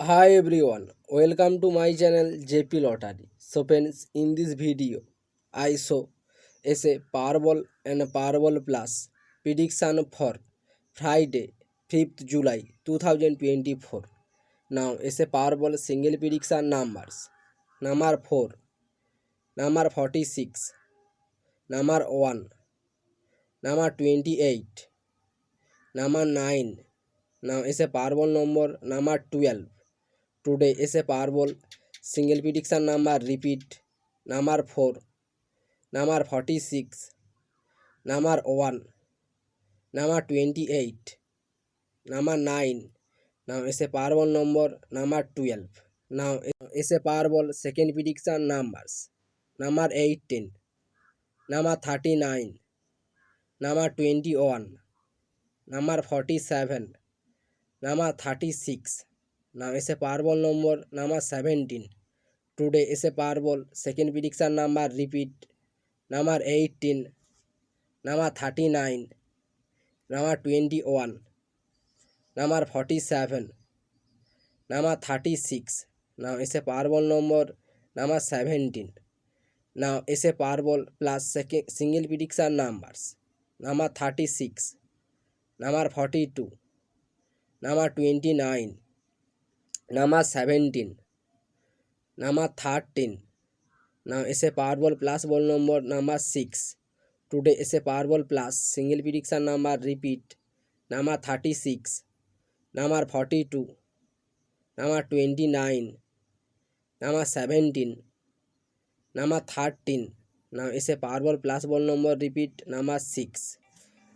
Hi everyone, welcome to my channel JP Lottery. So friends, in this video, I show as a Powerball and Powerball Plus prediction for Friday, 5th July 2024. Now, as a Powerball single prediction numbers, number 4, number 46, number 1, number 28, number 9. Now, as a Powerball number, number 12. Today is a Powerball single prediction number repeat number 4, number 46, number 1, number 28, number 9. Now is a Powerball number number 12. Now is a Powerball second prediction numbers number 18, number 39, number 21, number 47, number 36. Now is a Powerball number 17. Today is a Powerball second prediction number repeat number 18, number 39, number 21, number 47, number 36. Now is a Powerball number 17. Now is a Powerball plus second single prediction numbers number 36, number 42, number 29, number 17, number 13. Now is a Powerball plus ball number 6. Today is a Powerball plus single prediction number repeat number 36, number 42, number 29, number 17, number 13. Now is a Powerball plus ball number repeat number 6.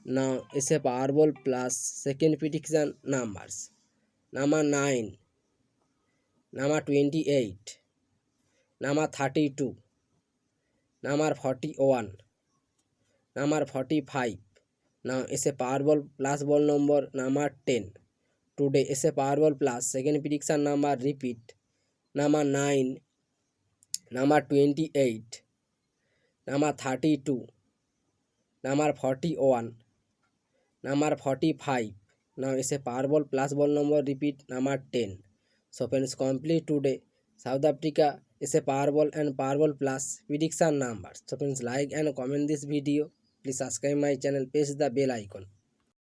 Now is a Powerball plus second prediction numbers number 9, number 28, number 32, number 41, number 45. Now is a Powerball plus ball number 10. Today is a Powerball plus second prediction number repeat number 9, number 28, number 32, number 41, number 45. Now is a Powerball plus ball number repeat number 10. So friends, complete today South Africa is a Powerball and Powerball plus prediction numbers. So friends, like and comment this video. Please subscribe my channel, press the bell icon.